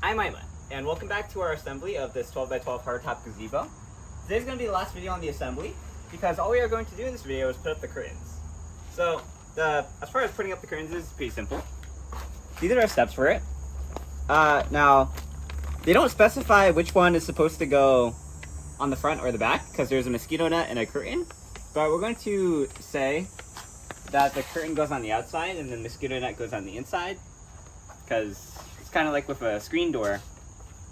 I'm Ima, and welcome back to our assembly of this 12 by 12 hardtop gazebo. Today's going to be the last video on the assembly, because all we are going to do in this video is put up the curtains. So, as far as putting up the curtains is pretty simple. These are our steps for it. Now, they don't specify which one is supposed to go on the front or the back, because there's a mosquito net and a curtain. But we're going to say that the curtain goes on the outside and the mosquito net goes on the inside, because it's kind of like with a screen door.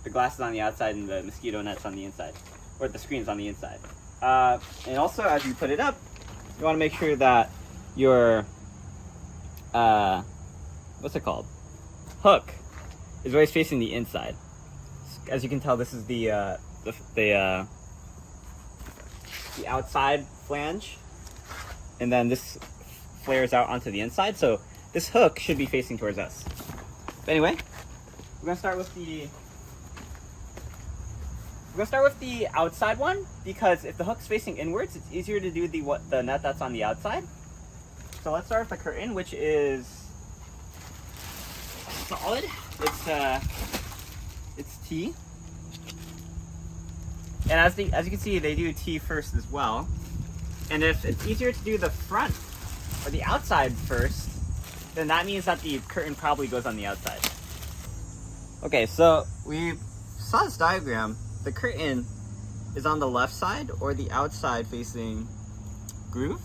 The glass is on the outside and the mosquito net's on the inside, or the screen's on the inside. And also, as you put it up, you want to make sure that your what's it called? Hook is always facing the inside. As you can tell, this is the outside flange, and then this flares out onto the inside. So this hook should be facing towards us. But anyway, we're gonna start with the outside one, because if the hook's facing inwards, it's easier to do the net that's on the outside. So let's start with the curtain, which is solid. It's T. And as you can see, they do T first as well. And if it's easier to do the front or the outside first, then that means that the curtain probably goes on the outside. Okay, so we saw this diagram. The curtain is on the left side or the outside facing groove,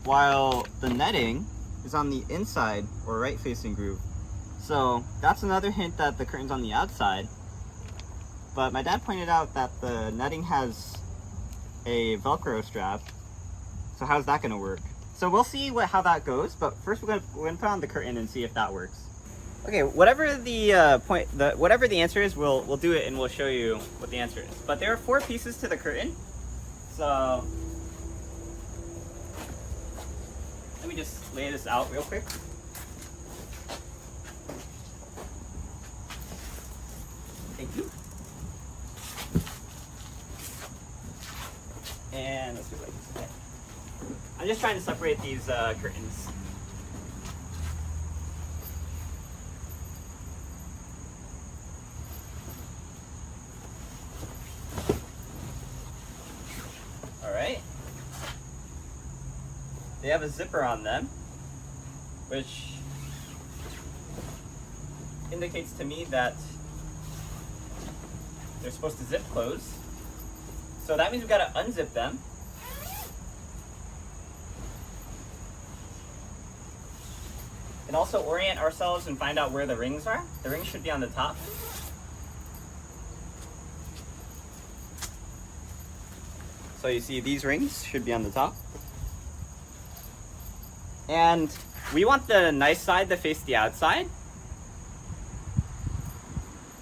while the netting is on the inside or right facing groove. So that's another hint that the curtain's on the outside. But my dad pointed out that the netting has a Velcro strap. So how's that gonna work? So we'll see how that goes, but first we're gonna put on the curtain and see if that works. Okay, whatever the answer is, we'll do it and we'll show you what the answer is. But there are 4 pieces to the curtain. So let me just lay this out real quick. Thank you. And let's do it like this. Okay. I'm just trying to separate these curtains. Alright. They have a zipper on them, which indicates to me that they're supposed to zip close. So that means we've got to unzip them. And also orient ourselves and find out where the rings are. The rings should be on the top. So you see these rings should be on the top. And we want the nice side to face the outside.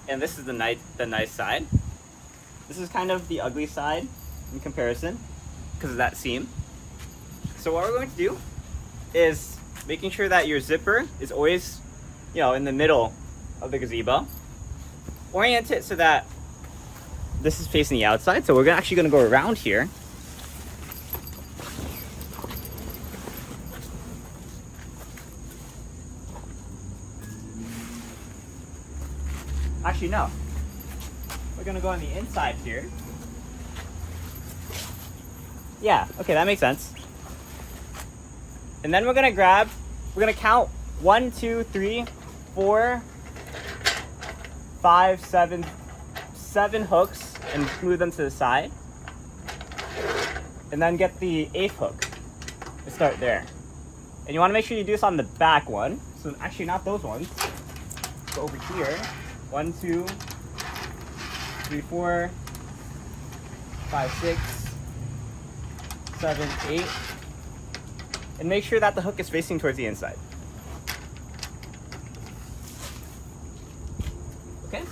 And this is the nice side. This is kind of the ugly side in comparison because of that seam. So what we're going to do is making sure that your zipper is always, in the middle of the gazebo. Orient it so that this is facing the outside. So we're actually going to go around here. Actually, no. We're going to go on the inside here. Yeah, okay, that makes sense. And then we're going to count 1, 2, 3, 4, 5, 7 hooks and move them to the side. And then get the 8th hook. Let's start there. And you want to make sure you do this on the back one. So actually not those ones. Go over here. 1, 2, 3, 4, 5, 6, 7, 8. And make sure that the hook is facing towards the inside. Okay?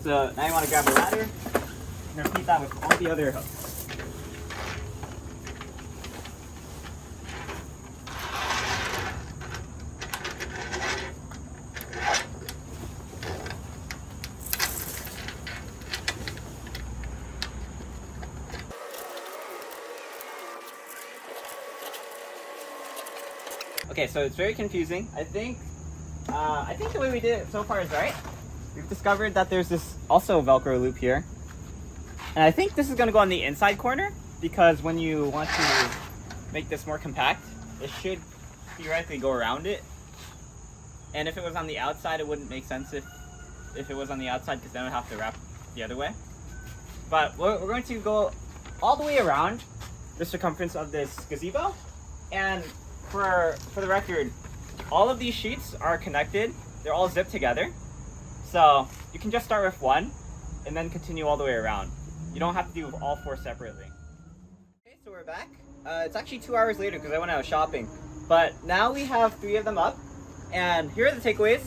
So now you want to grab a ladder and repeat that with all the other hooks. Okay, so it's very confusing. I think the way we did it so far is right. We've discovered that there's this also Velcro loop here. And I think this is going to go on the inside corner because when you want to make this more compact, it should theoretically go around it. And if it was on the outside, it wouldn't make sense if it was on the outside because then it would have to wrap the other way. But we're going to go all the way around the circumference of this gazebo. And for the record, all of these sheets are connected. They're all zipped together. So you can just start with one and then continue all the way around. You don't have to do all four separately. Okay, so we're back. It's actually 2 hours later because I went out shopping. But now we have 3 of them up. And here are the takeaways.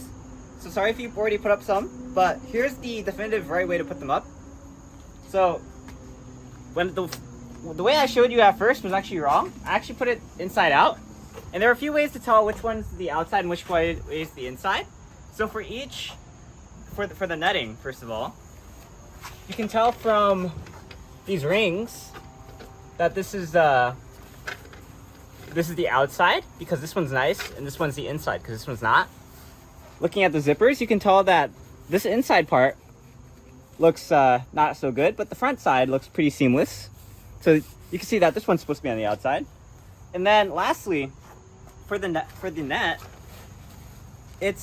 So sorry if you've already put up some, but here's the definitive right way to put them up. So when the way I showed you at first was actually wrong. I actually put it inside out. And there are a few ways to tell which one's the outside and which way is the inside. So for each, for the netting, first of all, you can tell from these rings that this is the outside because this one's nice, and this one's the inside because this one's not. Looking at the zippers, you can tell that this inside part looks not so good, but the front side looks pretty seamless. So you can see that this one's supposed to be on the outside. And then lastly, for the net, its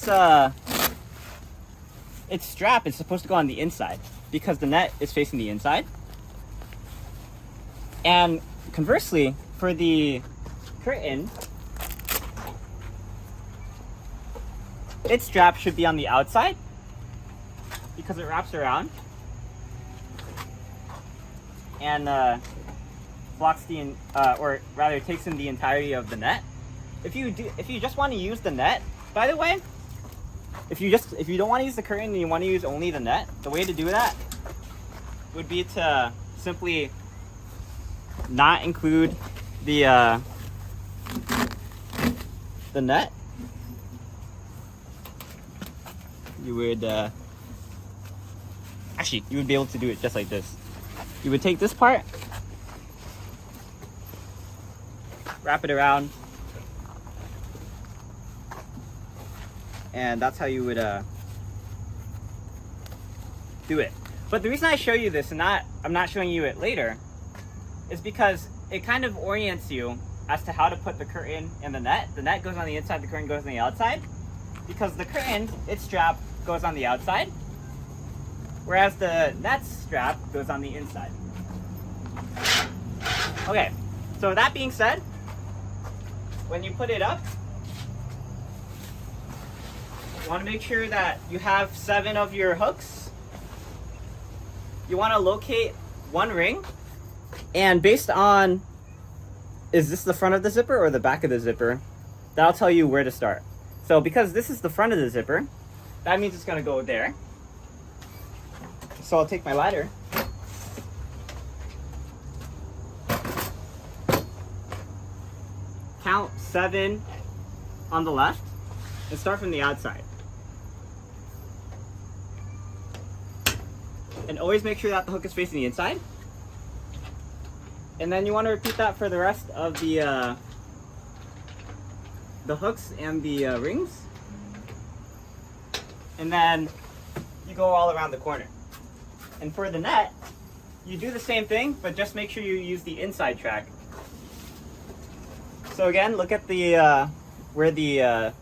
strap is supposed to go on the inside because the net is facing the inside. And conversely, for the curtain, its strap should be on the outside because it wraps around and blocks or rather takes in the entirety of the net. If you just want to use the net, by the way, if you don't want to use the curtain and you want to use only the net, the way to do that would be to simply not include the net. You would actually, you would be able to do it just like this. You would take this part, wrap it around, and that's how you would do it. But the reason I show you this and I'm not showing you it later is because it kind of orients you as to how to put the curtain in the net. The net goes on the inside, the curtain goes on the outside. Because the curtain, its strap, goes on the outside, whereas the net's strap goes on the inside. Okay, so that being said, when you put it up, you want to make sure that you have 7 of your hooks. You want to locate one ring, and based on, is this the front of the zipper or the back of the zipper, that'll tell you where to start. So because this is the front of the zipper, that means it's going to go there. So I'll take my ladder. Count 7 on the left and start from the outside. And always make sure that the hook is facing the inside. And then you want to repeat that for the rest of the hooks and the rings. And then you go all around the corner. And for the net, you do the same thing, but just make sure you use the inside track. So again, look at the where the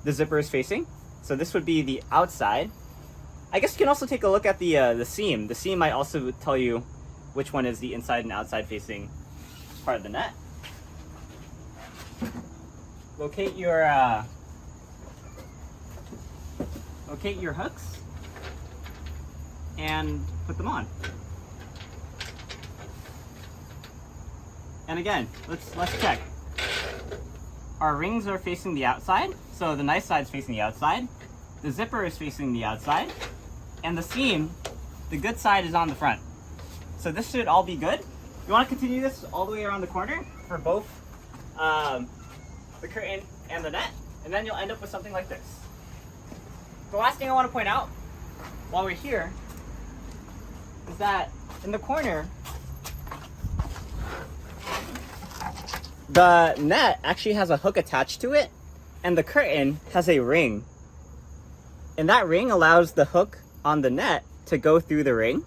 zipper is facing. So this would be the outside. I guess you can also take a look at the seam. The seam might also tell you which one is the inside and outside facing part of the net. Locate your hooks and put them on. And again, let's check. Our rings are facing the outside, so the nice side is facing the outside. The zipper is facing the outside, and the seam, the good side, is on the front. So this should all be good. You want to continue this all the way around the corner for both the curtain and the net, and then you'll end up with something like this. The last thing I want to point out while we're here is that in the corner the net actually has a hook attached to it, and the curtain has a ring. And that ring allows the hook on the net to go through the ring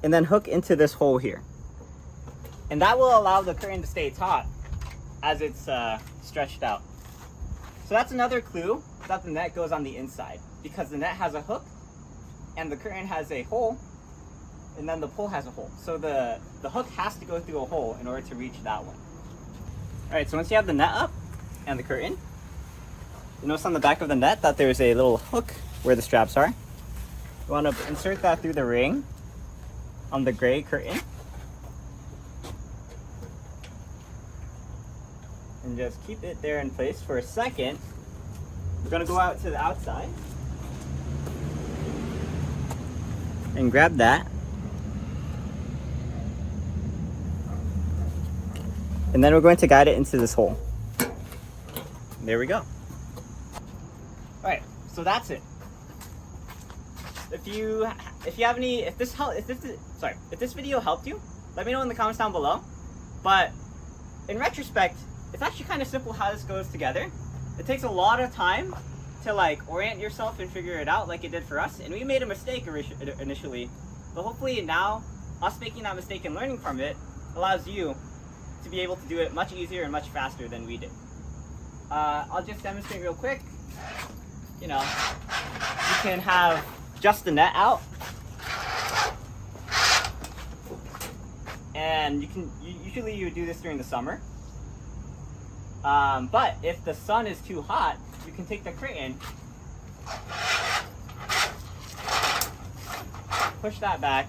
and then hook into this hole here. And that will allow the curtain to stay taut as it's stretched out. So that's another clue that the net goes on the inside, because the net has a hook and the curtain has a hole, and then the pole has a hole. So the hook has to go through a hole in order to reach that one. All right, so once you have the net up and the curtain, you notice on the back of the net that there's a little hook where the straps are. You want to insert that through the ring on the gray curtain. And just keep it there in place for a second. We're gonna go out to the outside and grab that. And then we're going to guide it into this hole. There we go. All right, so that's it. If this video helped you, let me know in the comments down below. But in retrospect, it's actually kind of simple how this goes together. It takes a lot of time to like orient yourself and figure it out like it did for us. And we made a mistake initially, but hopefully now us making that mistake and learning from it allows you to be able to do it much easier and much faster than we did. I'll just demonstrate real quick. You know, you can have just the net out, and usually you would do this during the summer. But if the sun is too hot, you can take the curtain, push that back,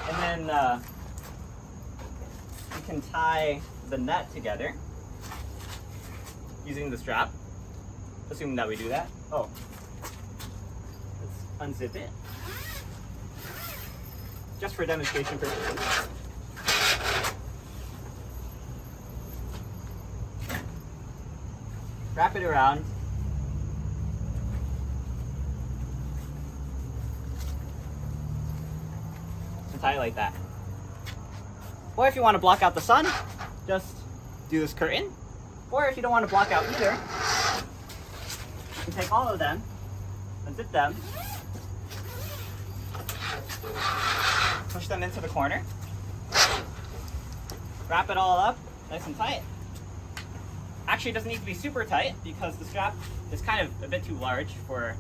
and then you can tie the net together using the strap, assuming that we do that. Oh, let's unzip it, just for demonstration purposes. Wrap it around. And tie it like that. Or if you want to block out the sun, just do this curtain. Or if you don't want to block out either, you can take all of them, unzip them, push them into the corner, wrap it all up nice and tight. Actually, it doesn't need to be super tight because the strap is kind of a bit too large for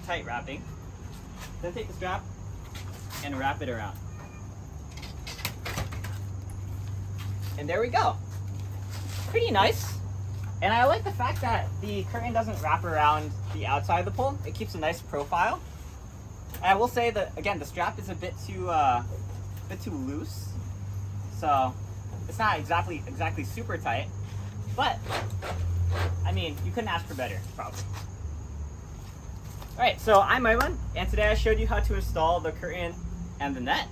tight wrapping. Then take the strap and wrap it around. And there we go. Pretty nice. And I like the fact that the curtain doesn't wrap around the outside of the pole. It keeps a nice profile. And I will say that, again, the strap is a bit too loose. So it's not exactly super tight, but I mean, you couldn't ask for better, probably. All right, so I'm Ayman, and today I showed you how to install the curtain and the net.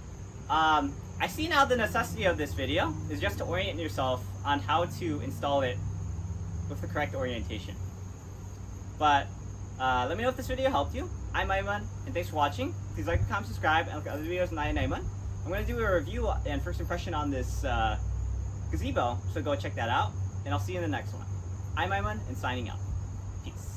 I see now the necessity of this video is just to orient yourself on how to install it with the correct orientation. But let me know if this video helped you. I'm Ayman, and thanks for watching. Please like, comment, subscribe, and look at other videos on Ayman. I'm going to do a review and first impression on this gazebo, so go check that out, and I'll see you in the next one. I'm Ayman, and signing out. Peace.